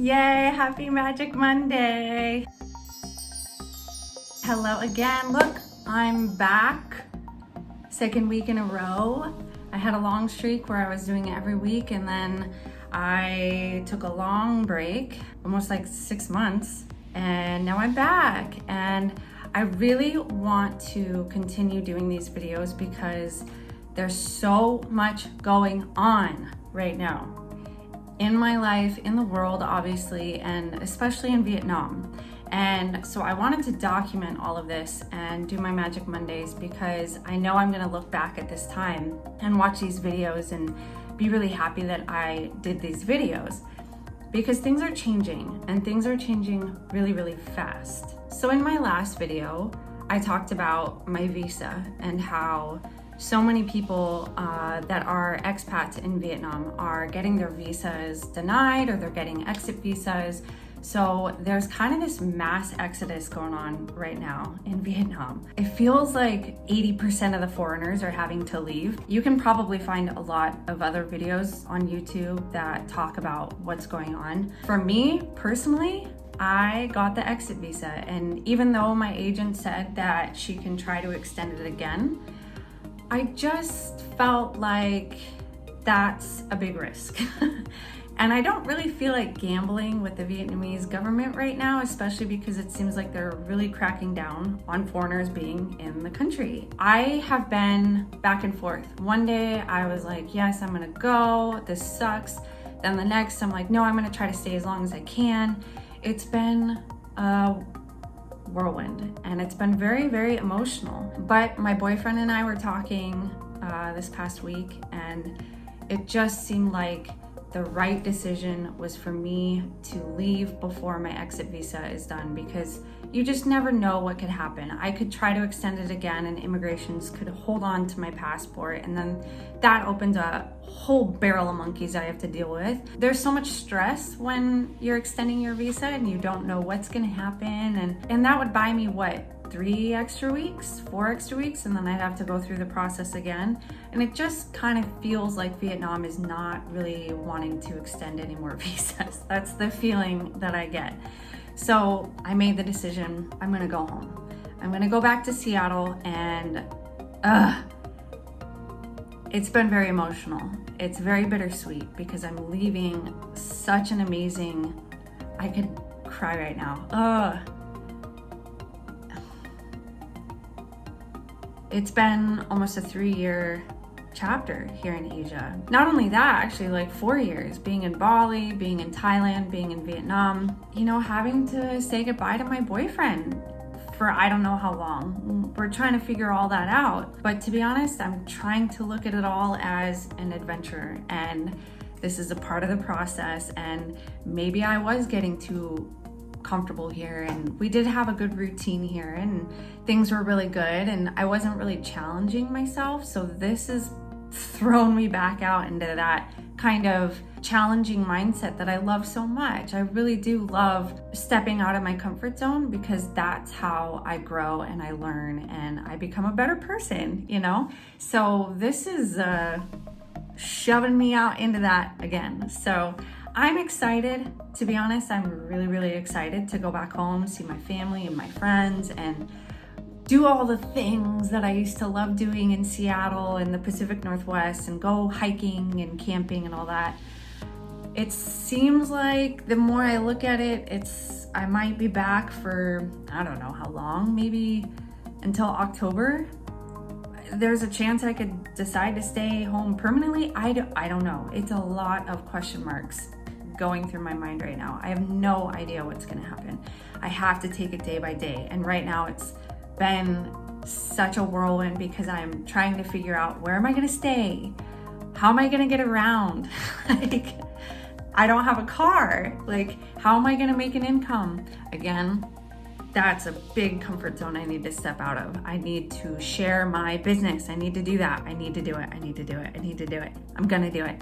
Yay, happy Magic Monday. Hello again. Look, I'm back. Second week in a row. I had a long streak where I was doing it every week, and then I took a long break, almost like 6 months, and now I'm back. And I really want to continue doing these videos because there's so much going on right now in my life, in the world, obviously, and especially in Vietnam. And so I wanted to document all of this and do my Magic Mondays because I know I'm gonna look back at this time and watch these videos and be really happy that I did these videos, because things are changing and things are changing really, really fast. So in my last video, I talked about my visa and how so many people that are expats in Vietnam are getting their visas denied, or they're getting exit visas. So there's kind of this mass exodus going on right now in Vietnam. It feels like 80% of the foreigners are having to leave. You can probably find a lot of other videos on YouTube that talk about what's going on. For me personally, I got the exit visa, and even though my agent said that she can try to extend it again, I just felt like that's a big risk. And I don't really feel like gambling with the Vietnamese government right now, especially because it seems like they're really cracking down on foreigners being in the country. I have been back and forth. One day I was like, yes, I'm gonna go, this sucks. Then the next I'm like, no, I'm gonna try to stay as long as I can. It's been a whirlwind, and it's been very, very emotional. But my boyfriend and I were talking this past week, and it just seemed like the right decision was for me to leave before my exit visa is done, because you just never know what could happen. I could try to extend it again and immigrations could hold on to my passport, and then that opens a whole barrel of monkeys I have to deal with. There's so much stress when you're extending your visa and you don't know what's gonna happen, and that would buy me what, 3 extra weeks, 4 extra weeks, and then I'd have to go through the process again. And it just kind of feels like Vietnam is not really wanting to extend any more visas. That's the feeling that I get. So I made the decision, I'm gonna go home. I'm gonna go back to Seattle, and it's been very emotional. It's very bittersweet because I'm leaving such an amazing, I could cry right now. It's been almost a 3-year chapter here in Asia. Not only that, actually like 4 years, being in Bali, being in Thailand, being in Vietnam, you know, having to say goodbye to my boyfriend for I don't know how long. We're trying to figure all that out. But to be honest, I'm trying to look at it all as an adventure, and this is a part of the process. And maybe I was getting too comfortable here, and we did have a good routine here, and things were really good, and I wasn't really challenging myself. So this has thrown me back out into that kind of challenging mindset that I love so much. I really do love stepping out of my comfort zone, because that's how I grow and I learn and I become a better person, you know? So this is shoving me out into that again. So I'm excited, to be honest. I'm really, really excited to go back home, see my family and my friends, and do all the things that I used to love doing in Seattle and the Pacific Northwest, and go hiking and camping and all that. It seems like the more I look at it, I might be back for, I don't know how long, maybe until October. There's a chance I could decide to stay home permanently. I don't know. It's a lot of question marks going through my mind right now. I have no idea what's gonna happen. I have to take it day by day. And right now it's been such a whirlwind because I'm trying to figure out, where am I gonna stay? How am I gonna get around? Like, I don't have a car. Like, how am I gonna make an income? Again, that's a big comfort zone I need to step out of. I need to share my business. I need to do that. I need to do it. I need to do it. I need to do it. I'm gonna do it.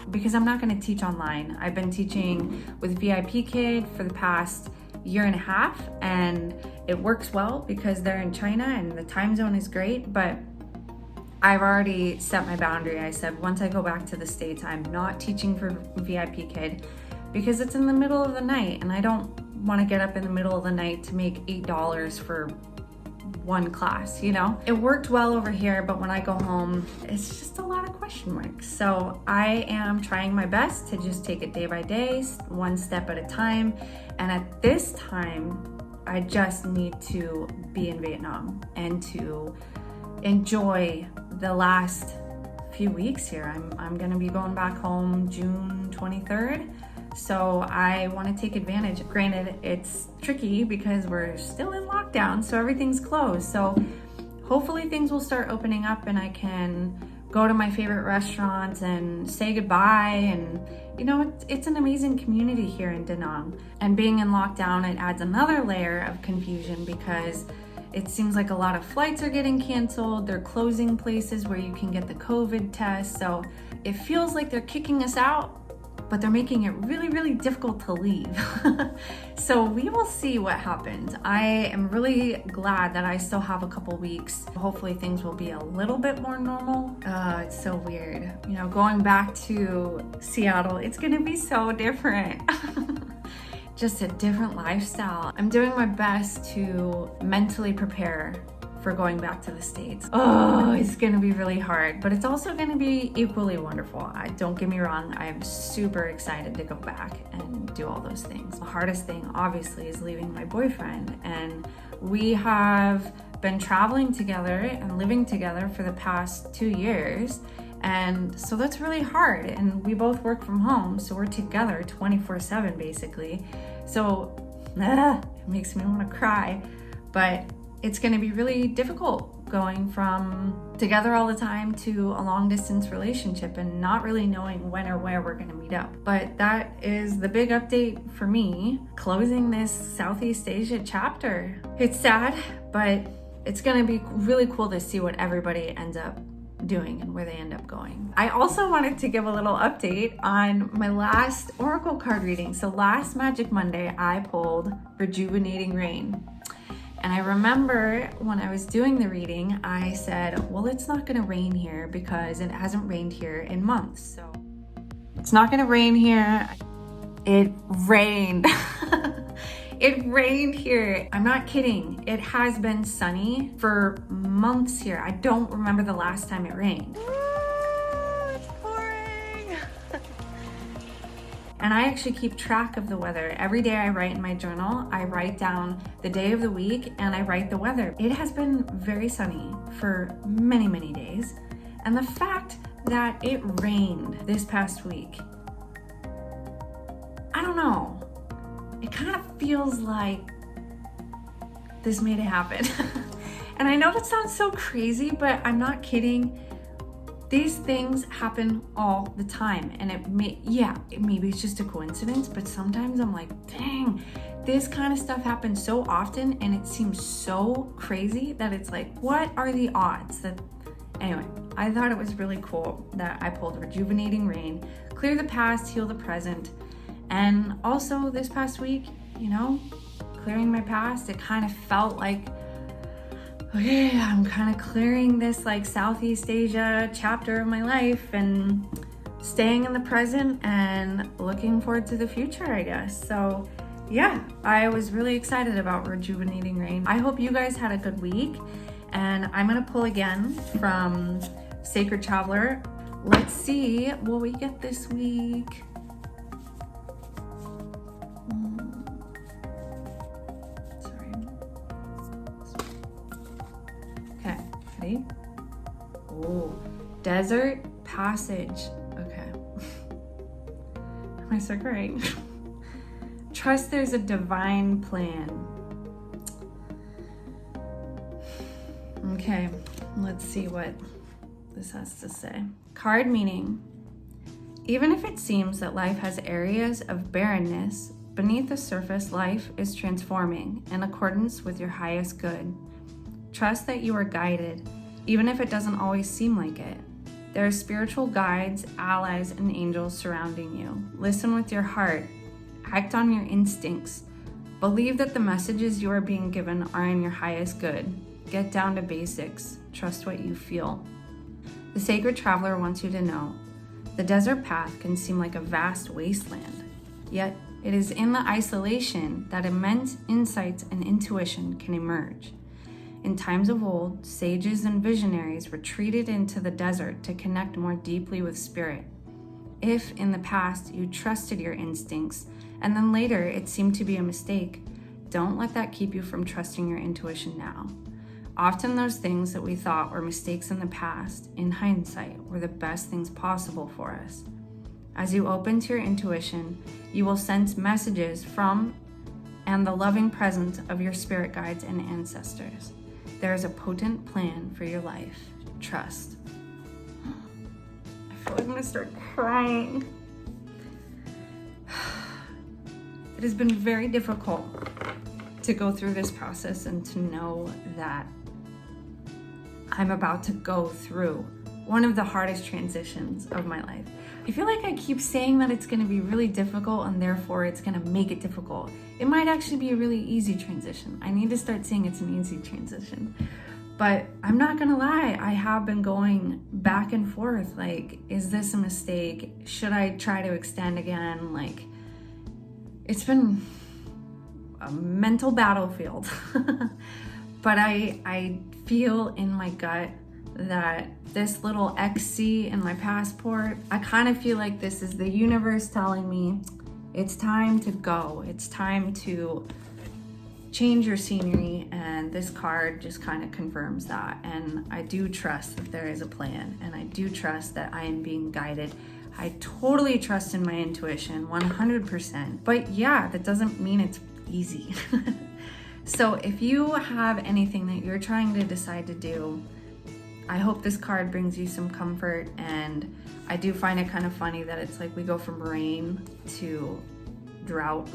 Because I'm not gonna teach online. I've been teaching with VIP Kid for the past 1.5 years, and it works well because they're in China and the time zone is great, but I've already set my boundary. I said, once I go back to the States, I'm not teaching for VIP Kid because it's in the middle of the night and I don't want to get up in the middle of the night to make $8 for one class, you know? It worked well over here, but when I go home, it's just a lot of question marks. So I am trying my best to just take it day by day, one step at a time. And at this time, I just need to be in Vietnam and to enjoy the last few weeks here. I'm gonna be going back home June 23rd. So I want to take advantage. Granted, it's tricky because we're still in lockdown, so everything's closed. So hopefully things will start opening up and I can go to my favorite restaurants and say goodbye. And you know, it's an amazing community here in Da Nang. And being in lockdown, it adds another layer of confusion because it seems like a lot of flights are getting canceled. They're closing places where you can get the COVID test. So it feels like they're kicking us out, but they're making it really, really difficult to leave. So we will see what happens. I am really glad that I still have a couple weeks. Hopefully things will be a little bit more normal. It's so weird. You know, going back to Seattle, it's gonna be so different. Just a different lifestyle. I'm doing my best to mentally prepare for going back to the States. Oh, it's gonna be really hard, but it's also gonna be equally wonderful. Don't get me wrong, I'm super excited to go back and do all those things. The hardest thing, obviously, is leaving my boyfriend. And we have been traveling together and living together for the past 2 years. And so that's really hard. And we both work from home, so we're together 24/7 basically. So it makes me wanna cry, but it's gonna be really difficult going from together all the time to a long distance relationship and not really knowing when or where we're gonna meet up. But that is the big update for me, closing this Southeast Asia chapter. It's sad, but it's gonna be really cool to see what everybody ends up doing and where they end up going. I also wanted to give a little update on my last Oracle card reading. So last Magic Monday, I pulled Rejuvenating Rain. And I remember when I was doing the reading, I said, well, it's not gonna rain here because it hasn't rained here in months. So it's not gonna rain here. It rained. It rained here. I'm not kidding. It has been sunny for months here. I don't remember the last time it rained. It's pouring. And I actually keep track of the weather. Every day I write in my journal, I write down the day of the week and I write the weather. It has been very sunny for many, many days. And the fact that it rained this past week, I don't know. It kind of feels like this made it happen. And I know that sounds so crazy, but I'm not kidding. These things happen all the time. And maybe it's just a coincidence, but sometimes I'm like, dang, this kind of stuff happens so often and it seems so crazy that it's like, what are the odds that... Anyway, I thought it was really cool that I pulled Rejuvenating Rain, clear the past, heal the present. And also this past week, you know, clearing my past, it kind of felt like, okay, I'm kind of clearing this like Southeast Asia chapter of my life and staying in the present and looking forward to the future, I guess. So yeah, I was really excited about Rejuvenating Rain. I hope you guys had a good week. And I'm gonna pull again from Sacred Traveler. Let's see what we get this week. Ready? Oh, Desert Passage. Okay. Am I so great? Trust there's a divine plan. Okay, let's see what this has to say. Card meaning. Even if it seems that life has areas of barrenness, beneath the surface, life is transforming in accordance with your highest good. Trust that you are guided, even if it doesn't always seem like it. There are spiritual guides, allies, and angels surrounding you. Listen with your heart. Act on your instincts. Believe that the messages you are being given are in your highest good. Get down to basics. Trust what you feel. The sacred traveler wants you to know the desert path can seem like a vast wasteland, yet it is in the isolation that immense insights and intuition can emerge. In times of old, sages and visionaries retreated into the desert to connect more deeply with spirit. If in the past you trusted your instincts and then later it seemed to be a mistake, don't let that keep you from trusting your intuition now. Often those things that we thought were mistakes in the past, in hindsight, were the best things possible for us. As you open to your intuition, you will sense messages from and the loving presence of your spirit guides and ancestors. There is a potent plan for your life. Trust. I feel like I'm gonna start crying. It has been very difficult to go through this process and to know that I'm about to go through one of the hardest transitions of my life. I feel like I keep saying that it's gonna be really difficult and therefore it's gonna make it difficult. It might actually be a really easy transition. I need to start saying it's an easy transition. But I'm not gonna lie, I have been going back and forth. Like, is this a mistake? Should I try to extend again? Like, it's been a mental battlefield. But I feel in my gut that this little XC in my passport, I kind of feel like this is the universe telling me it's time to go. It's time to change your scenery, and this card just kind of confirms that. And I do trust that there is a plan, and I do trust that I am being guided. I totally trust in my intuition, 100%. But yeah, that doesn't mean it's easy. So if you have anything that you're trying to decide to do, I hope this card brings you some comfort. And I do find it kind of funny that it's like we go from rain to drought.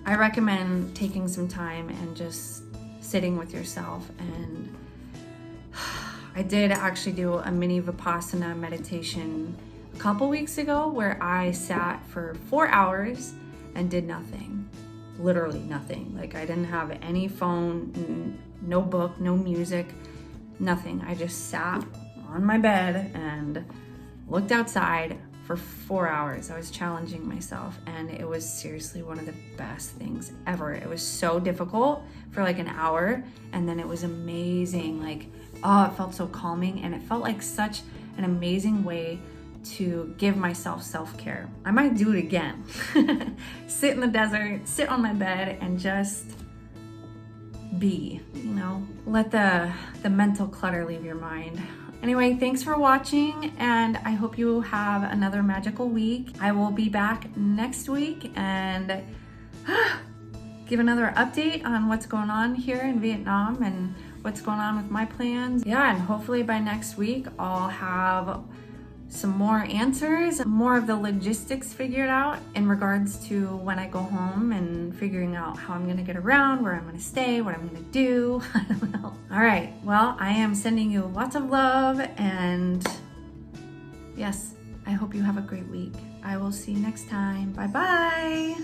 I recommend taking some time and just sitting with yourself. And I did actually do a mini Vipassana meditation a couple weeks ago where I sat for 4 hours and did nothing. Literally nothing. Like, I didn't have any phone, no book, no music, nothing. I just sat on my bed and looked outside for 4 hours. I was challenging myself, and it was seriously one of the best things ever. It was so difficult for like an hour, and then it was amazing. Like, oh, it felt so calming, and it felt like such an amazing way to give myself self-care. I might do it again. Sit in the desert, sit on my bed, and just be, let the mental clutter leave your mind. Anyway, thanks for watching, and I hope you have another magical week. I will be back next week and give another update on what's going on here in Vietnam and what's going on with my plans. Yeah, and hopefully by next week I'll have some more answers, more of the logistics figured out in regards to when I go home and figuring out how I'm gonna get around, where I'm gonna stay, what I'm gonna do. I don't know. All right, well, I am sending you lots of love, and yes, I hope you have a great week. I will see you next time. Bye-bye.